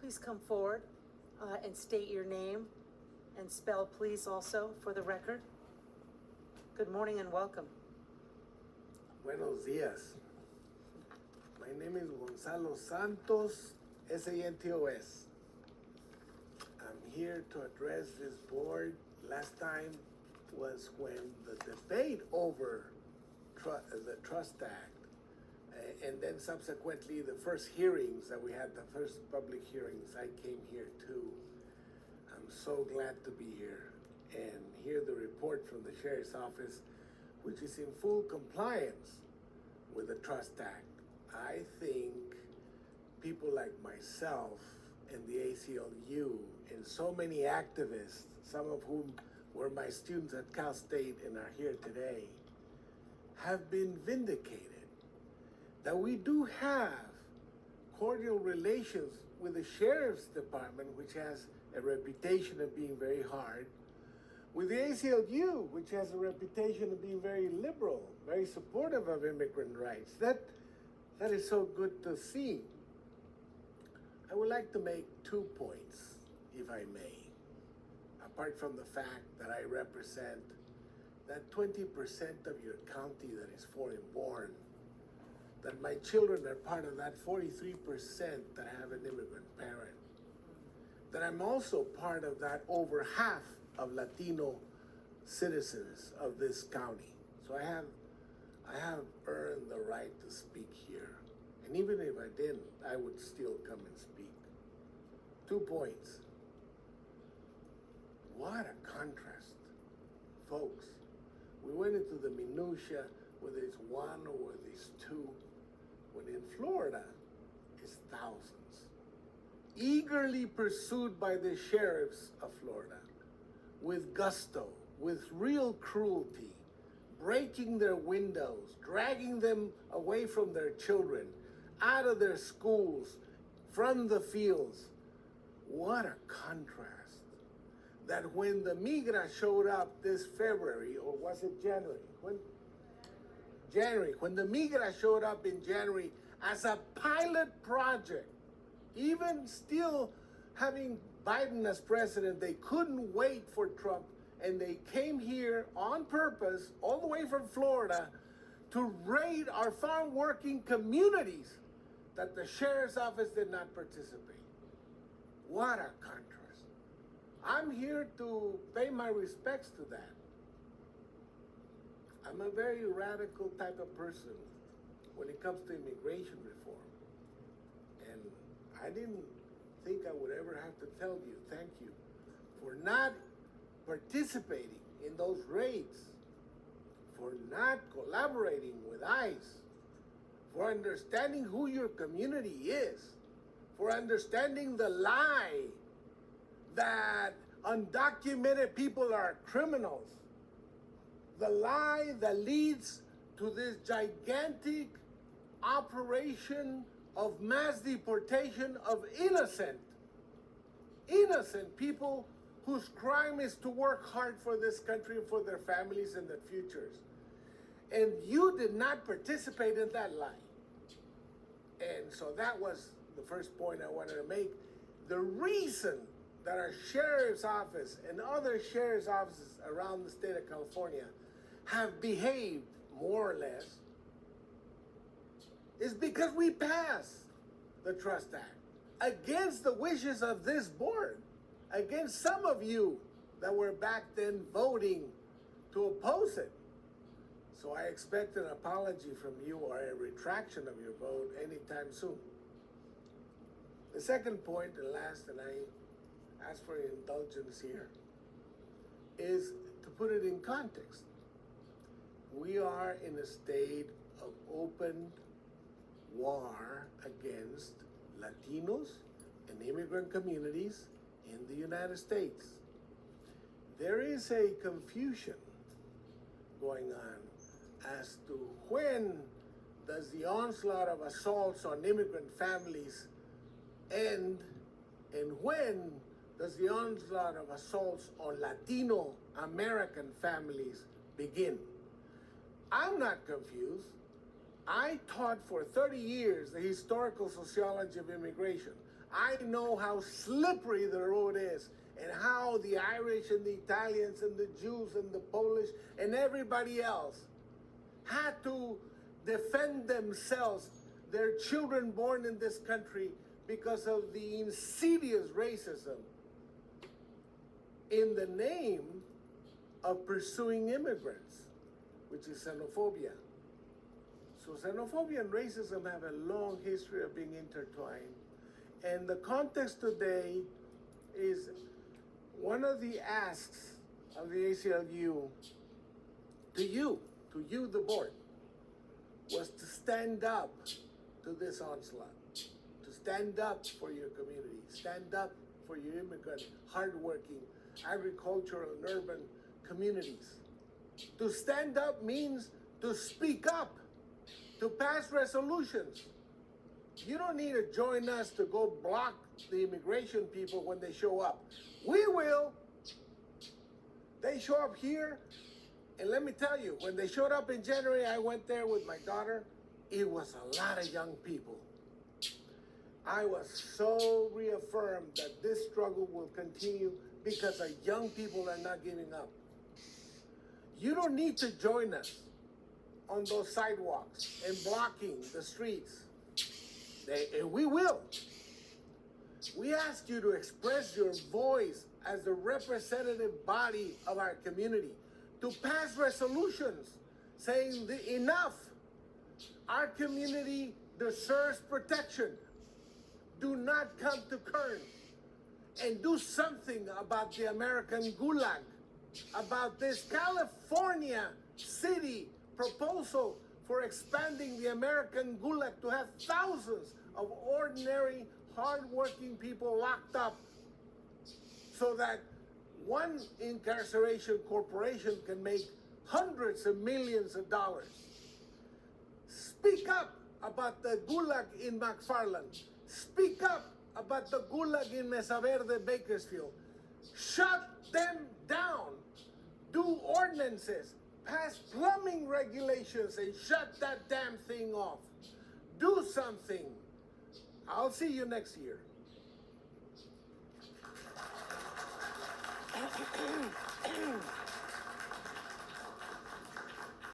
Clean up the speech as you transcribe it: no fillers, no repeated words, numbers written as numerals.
please come forward and state your name and spell, please, also for the record? Good morning and welcome. Buenos días. My name is Gonzalo Santos, Santos. I'm here to address this board. Last time was when the debate over the Trust Act, and then subsequently the first hearings that we had, the first public hearings, I came here too. I'm so glad to be here and hear the report from the Sheriff's Office, which is in full compliance with the Trust Act. I think people like myself and the ACLU and so many activists, some of whom were my students at Cal State and are here today, have been vindicated. That we do have cordial relations with the Sheriff's Department, which has a reputation of being very hard, with the ACLU, which has a reputation of being very liberal, very supportive of immigrant rights. That is so good to see. I would like to make 2 points, if I may, apart from the fact that I represent that 20% of your county that is foreign-born, that my children are part of that 43% that have an immigrant parent, that I'm also part of that over half of Latino citizens of this county. So I have earned the right to speak here. And even if I didn't, I would still come and speak. 2 points. What a contrast, folks. We went into the minutia, whether it's one or whether it's two, when in Florida, it's thousands. Eagerly pursued by the sheriffs of Florida, with gusto, with real cruelty, breaking their windows, dragging them away from their children, out of their schools, from the fields. What a contrast. That when the Migra showed up this February, or was it January? When the Migra showed up in January as a pilot project, even still having Biden as president, they couldn't wait for Trump, and they came here on purpose, all the way from Florida, to raid our farm working communities that the Sheriff's Office did not participate. What a contrast. I'm here to pay my respects to that. I'm a very radical type of person when it comes to immigration reform. And I didn't think I would ever have to tell you, thank you for not participating in those raids, for not collaborating with ICE, for understanding who your community is, for understanding the lie that undocumented people are criminals, the lie that leads to this gigantic operation of mass deportation of innocent people whose crime is to work hard for this country and for their families and their futures. And you did not participate in that lie. And so that was the first point I wanted to make. The reason that our sheriff's office and other sheriff's offices around the state of California have behaved more or less is because we passed the Trust Act against the wishes of this board, against some of you that were back then voting to oppose it. So I expect an apology from you or a retraction of your vote anytime soon. The second point, and last, and I ask for your indulgence here, is to put it in context. We are in a state of open war against Latinos and immigrant communities in the United States. There is a confusion going on as to when does the onslaught of assaults on immigrant families end, and when does the onslaught of assaults on Latino American families begin. I'm not confused. I taught for 30 years the historical sociology of immigration. I know how slippery the road is and how the Irish and the Italians and the Jews and the Polish and everybody else had to defend themselves, their children born in this country, because of the insidious racism in the name of pursuing immigrants, which is xenophobia. So xenophobia and racism have a long history of being intertwined. And the context today is one of the asks of the ACLU to you, the board, was to stand up to this onslaught, to stand up for your community, stand up for your immigrant, hardworking, agricultural and urban communities. To stand up means to speak up, to pass resolutions. You don't need to join us to go block the immigration people when they show up. We will. They show up here, and let me tell you, when they showed up in January, I went there with my daughter. It was a lot of young people. I was so reaffirmed that this struggle will continue because our young people are not giving up. You don't need to join us on those sidewalks and blocking the streets. And we will. We ask you to express your voice as the representative body of our community, to pass resolutions saying enough. Our community deserves protection. Do not come to Kern, and do something about the American Gulag, about this California city proposal for expanding the American Gulag to have thousands of ordinary, hardworking people locked up so that one incarceration corporation can make hundreds of millions of dollars. Speak up about the Gulag in McFarland. Speak up about the Gulag in Mesa Verde, Bakersfield. Shut them down. Do ordinances. Pass plumbing regulations and shut that damn thing off. Do something. I'll see you next year.